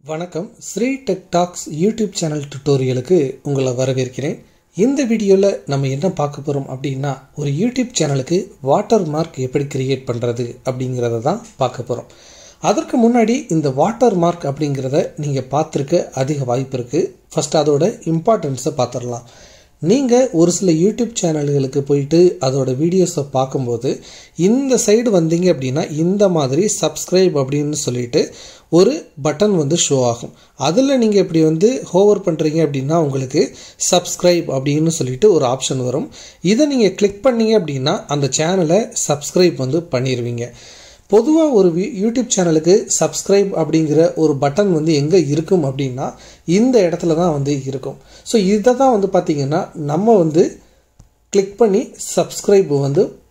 வணக்கம் Sri Tech Talks YouTube channel டுட்டோரியலுக்கு உங்களை வரவேற்கிறேன். இந்த வீடியோவில் நம்ம என்ன பார்க்க போகிறோம் அப்படின்னா, ஒரு யூடியூப் சேனலுக்கு வாட்டர் மார்க் எப்படி கிரியேட் பண்ணுறது அப்படிங்கிறத தான் பார்க்க போகிறோம். அதற்கு முன்னாடி இந்த வாட்டர் மார்க் அப்படிங்கிறத நீங்கள் பார்த்துருக்க அதிக வாய்ப்பு இருக்குது. ஃபர்ஸ்ட் அதோட இம்பார்ட்டன்ஸை பார்த்துடலாம். நீங்கள் ஒரு சில யூடியூப் சேனல்களுக்கு போயிட்டு அதோட வீடியோஸை பார்க்கும்போது இந்த சைடு வந்தீங்க அப்படின்னா இந்த மாதிரி சப்ஸ்கிரைப் அப்படின்னு சொல்லிட்டு ஒரு பட்டன் ஷோ ஆகும். அதில் நீங்கள் இப்படி ஹோவர் பண்ணுறீங்க அப்படின்னா உங்களுக்கு சப்ஸ்கிரைப் அப்படின்னு சொல்லிட்டு ஒரு ஆப்ஷன் வரும். இதை நீங்கள் கிளிக் பண்ணீங்க அப்படின்னா அந்த சேனலை சப்ஸ்கிரைப் பண்ணிடுவீங்க. பொதுவாக ஒரு யூடியூப் சேனலுக்கு சப்ஸ்கிரைப் அப்படிங்கிற ஒரு பட்டன் எங்கே இருக்கும் அப்படின்னா இந்த இடத்துல தான் இருக்கும். ஸோ இதை தான் பார்த்தீங்கன்னா நம்ம கிளிக் பண்ணி சப்ஸ்கிரைப்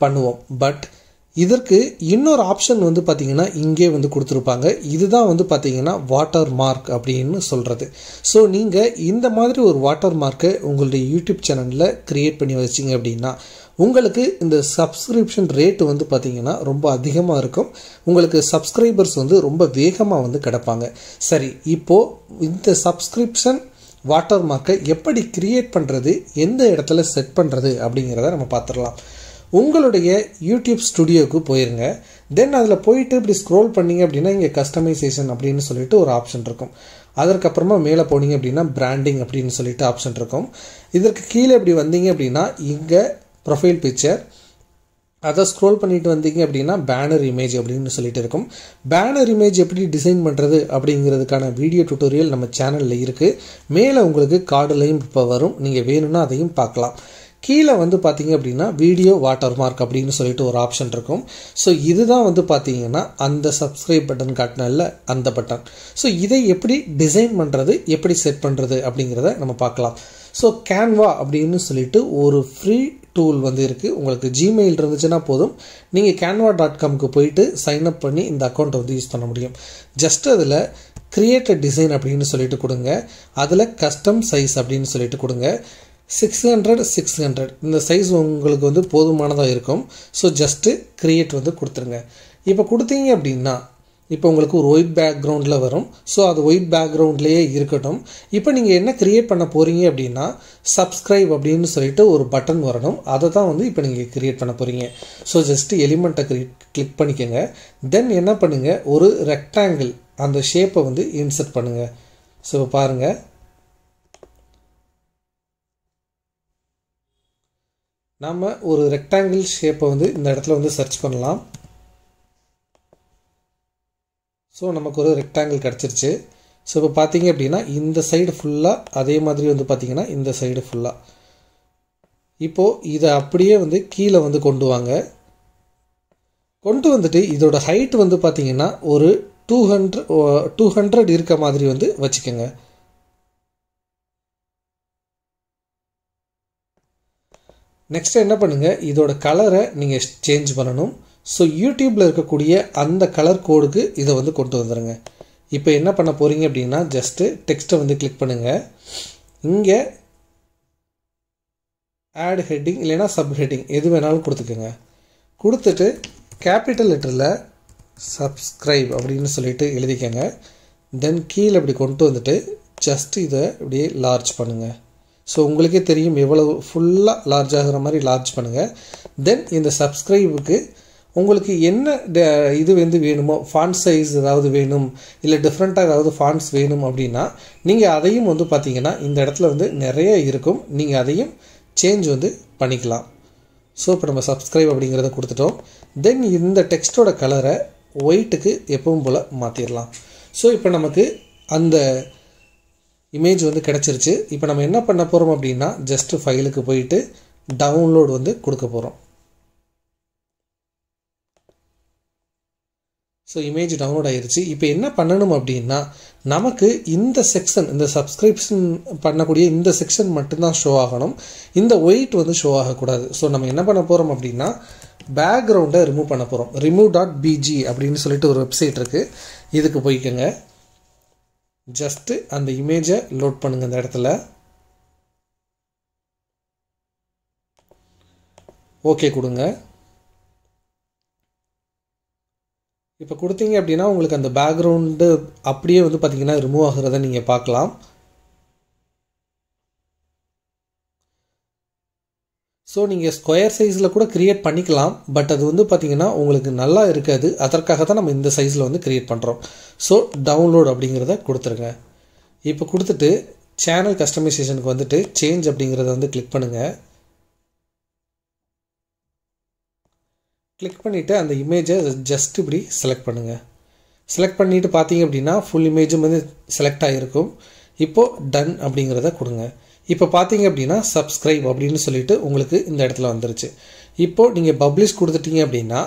பண்ணுவோம். பட் இதற்கு இன்னொரு ஆப்ஷன் பார்த்தீங்கன்னா இங்கே கொடுத்துருப்பாங்க. இதுதான் பார்த்தீங்கன்னா வாட்டர் மார்க் அப்படின்னு சொல்கிறது. ஸோ நீங்கள் இந்த மாதிரி ஒரு வாட்டர் மார்க்கை உங்களுடைய யூடியூப் சேனலில் க்ரியேட் பண்ணி வச்சிங்க அப்படின்னா உங்களுக்கு இந்த சப்ஸ்கிரிப்ஷன் ரேட்டு பார்த்தீங்கன்னா ரொம்ப அதிகமாக இருக்கும். உங்களுக்கு சப்ஸ்கிரைபர்ஸ் ரொம்ப வேகமாக கிடப்பாங்க. சரி, இப்போது இந்த சப்ஸ்கிரிப்ஷன் வாட்டர் மார்க்கை எப்படி கிரியேட் பண்ணுறது, எந்த இடத்துல செட் பண்ணுறது அப்படிங்கிறத நம்ம பார்த்துடலாம். உங்களுடைய யூடியூப் ஸ்டுடியோவுக்கு போயிருங்க. தென் அதில் போயிட்டு இப்படி ஸ்க்ரோல் பண்ணிங்க அப்படின்னா இங்கே கஸ்டமைசேஷன் அப்படின்னு சொல்லிட்டு ஒரு ஆப்ஷன் இருக்கும். அதற்கப்புறமா மேலே போனீங்க அப்படின்னா பிராண்டிங் அப்படின்னு சொல்லிட்டு ஆப்ஷன் இருக்கும். இதற்கு கீழே இப்படி வந்தீங்க அப்படின்னா இங்கே ப்ரொஃபைல் பிக்சர், அதை ஸ்க்ரோல் பண்ணிட்டு வந்தீங்க அப்படின்னா பேனர் இமேஜ் அப்படின்னு சொல்லிட்டு இருக்கும். பேனர் இமேஜ் எப்படி டிசைன் பண்ணுறது அப்படிங்கிறதுக்கான வீடியோ டுட்டோரியல் நம்ம சேனலில் இருக்குது. மேலே உங்களுக்கு கார்டுலையும் இப்போ வரும், நீங்கள் வேணும்னா அதையும் பார்க்கலாம். கீழே பார்த்தீங்க அப்படின்னா வீடியோ வாட்டர் மார்க் அப்படின்னு சொல்லிட்டு ஒரு ஆப்ஷன் இருக்கும். ஸோ இதுதான் பார்த்தீங்கன்னா அந்த சப்ஸ்கிரைப் பட்டன் காட்டினல அந்த பட்டன். ஸோ இதை எப்படி டிசைன் பண்ணுறது, எப்படி செட் பண்ணுறது அப்படிங்கிறத நம்ம பார்க்கலாம். ஸோ கேன்வா அப்படின்னு சொல்லிட்டு ஒரு ஃப்ரீ டூல் இருக்குது. உங்களுக்கு ஜிமெயில் இருந்துச்சுன்னா போதும், நீங்கள் canva.comக்கு போயிட்டு சைன்அப் பண்ணி இந்த அக்கௌண்ட்டை யூஸ் பண்ண முடியும். ஜஸ்ட் அதில் கிரியேட் டிசைன் அப்படின்னு சொல்லிட்டு கொடுங்க. அதில் கஸ்டம் சைஸ் அப்படின்னு சொல்லிட்டு கொடுங்க. 600 இந்த சைஸ் உங்களுக்கு போதுமானதாக இருக்கும். ஸோ ஜஸ்ட்டு கிரியேட் கொடுத்துருங்க. இப்போ கொடுத்தீங்க அப்படின்னா இப்போ உங்களுக்கு ஒரு ஒயிட் பேக்ரவுண்டில் வரும். ஸோ அது ஒயிட் பேக்ரவுண்ட்லேயே இருக்கட்டும். இப்போ நீங்கள் என்ன கிரியேட் பண்ண போகிறீங்க அப்படின்னா சப்ஸ்கிரைப் அப்படின்னு சொல்லிட்டு ஒரு பட்டன் வரணும். அதை தான் இப்போ நீங்கள் கிரியேட் பண்ண போகிறீங்க. ஸோ ஜஸ்ட்டு எலிமெண்ட்டை கிளிக் பண்ணிக்கோங்க. தென் என்ன பண்ணுங்கள், ஒரு ரெக்டாங்கிள் அந்த ஷேப்பை இன்சர்ட் பண்ணுங்கள். ஸோ பாருங்கள், நம்ம ஒரு ரெக்டாங்கிள் ஷேப்பை இந்த இடத்துல சர்ச் பண்ணலாம். ஸோ நமக்கு ஒரு ரெக்டாங்கிள் கிடச்சிருச்சு. ஸோ இப்போ பார்த்தீங்க அப்படின்னா இந்த சைடு ஃபுல்லாக அதே மாதிரி பார்த்தீங்கன்னா இந்த சைடு ஃபுல்லாக. இப்போது இதை அப்படியே கீழே கொண்டு வாங்க. கொண்டு வந்துட்டு இதோட ஹைட் பார்த்தீங்கன்னா ஒரு 200 இருக்க மாதிரி வச்சுக்கோங்க. நெக்ஸ்ட் என்ன பண்ணுங்கள், இதோட கலரை நீங்கள் சேஞ்ச் பண்ணணும். ஸோ யூடியூப்பில் இருக்கக்கூடிய அந்த கலர் கோடுக்கு இதை கொண்டு வந்துடுங்க. இப்போ என்ன பண்ண போகிறீங்க அப்படின்னா ஜஸ்ட்டு டெக்ஸ்ட்டை கிளிக் பண்ணுங்கள். இங்கே ஆட் ஹெட்டிங் இல்லைனா சப் ஹெட்டிங் எது வேணாலும் கொடுத்துக்கோங்க. கொடுத்துட்டு கேபிட்டல் லெட்டரில் சப்ஸ்கிரைப் அப்படின்னு சொல்லிட்டு எழுதிக்கோங்க. தென் கீழே இப்படி கொண்டு வந்துட்டு ஜஸ்ட்டு இதை இப்படியே லார்ஜ் பண்ணுங்கள். ஸோ உங்களுக்கே தெரியும் எவ்வளவு ஃபுல்லாக லார்ஜ் ஆகிற மாதிரி லார்ஜ் பண்ணுங்கள். தென் இந்த சப்ஸ்கிரைபுக்கு உங்களுக்கு என்ன இது வேணுமோ, ஃபாண்ட் சைஸ் ஏதாவது வேணும் இல்லை டிஃப்ரெண்ட்டாக ஏதாவது ஃபாண்ட்ஸ் வேணும் அப்படின்னா நீங்கள் அதையும் பார்த்தீங்கன்னா இந்த இடத்துல நிறைய இருக்கும். நீங்கள் அதையும் சேஞ்ச் பண்ணிக்கலாம். ஸோ இப்போ நம்ம சப்ஸ்கிரைப் அப்படிங்கிறத கொடுத்துட்டோம். தென் இந்த டெக்ஸ்ட்டோட கலரை ஒயிட்டுக்கு எப்பவும் போல் மாற்றிடலாம். ஸோ இப்போ நமக்கு அந்த இமேஜ் கிடச்சிருச்சு. இப்போ நம்ம என்ன பண்ண போகிறோம் அப்படின்னா ஜஸ்ட்டு ஃபைலுக்கு போயிட்டு டவுன்லோட் கொடுக்க போகிறோம். ஸோ இமேஜ் டவுன்லோட் ஆகிருச்சு. இப்போ என்ன பண்ணணும் அப்படின்னா நமக்கு இந்த செக்ஷன், இந்த சப்ஸ்கிரிப்ஷன் பண்ணக்கூடிய இந்த செக்ஷன் மட்டும்தான் ஷோ ஆகணும். இந்த ஒயிட் ஷோ ஆகக்கூடாது. ஸோ நம்ம என்ன பண்ண போகிறோம் அப்படின்னா பேக்ரவுண்டை ரிமூவ் பண்ண போகிறோம். remove.bg அப்படின்னு சொல்லிட்டு ஒரு வெப்சைட் இருக்குது. இதுக்கு போய்க்கோங்க. ஜஸ்ட்டு அந்த இமேஜை லோட் பண்ணுங்கள். இந்த இடத்துல ஓகே கொடுங்க. இப்போ கொடுத்தீங்க அப்படின்னா உங்களுக்கு அந்த பேக்ரவுண்டு அப்படியே வந்து பார்த்தீங்கன்னா ரிமூவ் ஆகிறத நீங்கள் பார்க்கலாம். ஸோ நீங்கள் ஸ்கொயர் சைஸில் கூட க்ரியேட் பண்ணிக்கலாம். பட் அது வந்து பார்த்திங்கன்னா உங்களுக்கு நல்லா இருக்காது. அதற்காக தான் நம்ம இந்த சைஸில் வந்து க்ரியேட் பண்ணுறோம். ஸோ டவுன்லோட் அப்படிங்கிறத கொடுத்துருங்க. இப்போ கொடுத்துட்டு சேனல் கஸ்டமைசேஷனுக்கு வந்துட்டு சேஞ்ச் அப்படிங்கிறத வந்து கிளிக் பண்ணுங்கள். கிளிக் பண்ணிவிட்டு அந்த இமேஜை ஜஸ்ட் இப்படி செலக்ட் பண்ணுங்கள். செலக்ட் பண்ணிவிட்டு பார்த்தீங்க அப்படின்னா ஃபுல் இமேஜும் வந்து செலக்ட் ஆகிருக்கும். இப்போது டன் அப்படிங்கிறத கொடுங்க. இப்போ பார்த்தீங்க அப்படின்னா சப்ஸ்கிரைப் அப்படின்னு சொல்லிட்டு உங்களுக்கு இந்த இடத்துல வந்துருச்சு. இப்போது நீங்கள் பப்ளிஷ் கொடுத்துட்டீங்க அப்படின்னா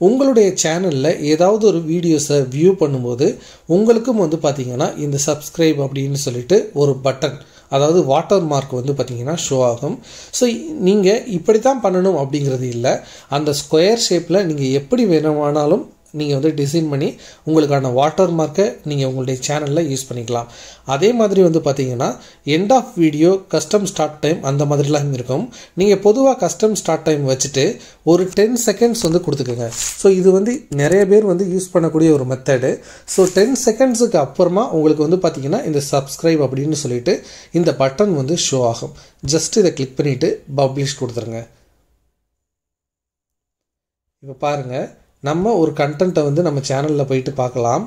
உங்களுடைய சேனலில் ஏதாவது ஒரு வீடியோஸை வியூ பண்ணும்போது உங்களுக்கும் வந்து பார்த்தீங்கன்னா இந்த சப்ஸ்கிரைப் அப்படின்னு சொல்லிட்டு ஒரு பட்டன், அதாவது வாட்டர் மார்க் வந்து பார்த்தீங்கன்னா ஷோ ஆகும். ஸோ நீங்கள் இப்படி தான் பண்ணணும் அப்படிங்கிறது இல்லை. அந்த ஸ்கொயர் ஷேப்பில் நீங்கள் எப்படி வேணுமானாலும் நீங்கள் வந்து டிசைன் பண்ணி உங்களுக்கான வாட்டர் மார்க்கை நீங்கள் உங்களுடைய சேனலில் யூஸ் பண்ணிக்கலாம். அதே மாதிரி வந்து பார்த்தீங்கன்னா end of video, custom start time அந்த மாதிரிலாம் இருக்கும். நீங்கள் பொதுவாக கஸ்டம் ஸ்டார்ட் டைம் வச்சுட்டு ஒரு 10 செகண்ட்ஸ் வந்து கொடுத்துக்கோங்க. ஸோ இது வந்து நிறைய பேர் வந்து யூஸ் பண்ணக்கூடிய ஒரு மெத்தடு. ஸோ 10 செகண்ட்ஸுக்கு அப்புறமா உங்களுக்கு வந்து பார்த்தீங்கன்னா இந்த சப்ஸ்கிரைப் அப்படின்னு சொல்லிட்டு இந்த பட்டன் வந்து ஷோ ஆகும். ஜஸ்ட் இதை கிளிக் பண்ணிவிட்டு பப்ளிஷ் கொடுத்துருங்க. இப்போ பாருங்கள், நம்ம ஒரு கண்டென்ட்டை வந்து நம்ம சேனலில் போயிட்டு பார்க்கலாம்.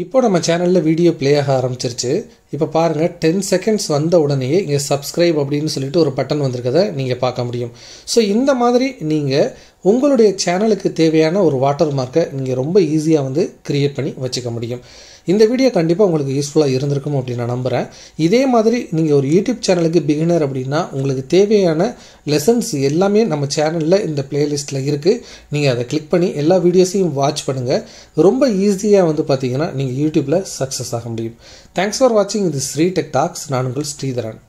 இப்போ நம்ம சேனலில் வீடியோ ப்ளே ஆக ஆரம்பிச்சிருச்சு. இப்போ பாருங்கள், 10 செகண்ட்ஸ் வந்த உடனேயே இங்கே சப்ஸ்கிரைப் அப்படின்னு சொல்லிட்டு ஒரு பட்டன் வந்திருக்கதை நீங்கள் பார்க்க முடியும். ஸோ இந்த மாதிரி நீங்கள் உங்களுடைய சேனலுக்கு தேவையான ஒரு வாட்டர் மார்க்கை நீங்கள் ரொம்ப ஈஸியாக வந்து க்ரியேட் பண்ணி வச்சுக்க முடியும். இந்த வீடியோ கண்டிப்பாக உங்களுக்கு யூஸ்ஃபுல்லாக இருந்திருக்கும் அப்படின்னு நான் நம்புகிறேன். இதே மாதிரி நீங்கள் ஒரு யூடியூப் சேனலுக்கு பிகினர் அப்படின்னா உங்களுக்கு தேவையான லெசன்ஸ் எல்லாமே நம்ம சேனலில் இந்த பிளேலிஸ்ட்டில் இருக்குது. நீங்கள் அதை கிளிக் பண்ணி எல்லா வீடியோஸையும் வாட்ச் பண்ணுங்கள். ரொம்ப ஈஸியாக வந்து பார்த்தீங்கன்னா நீங்கள் யூடியூப்பில் சக்ஸஸ் ஆக முடியும். தேங்க்ஸ் ஃபார் வாட்சிங். இது ஸ்ரீ டெக் டாக்ஸ். நான் உங்கள் ஸ்ரீதரன்.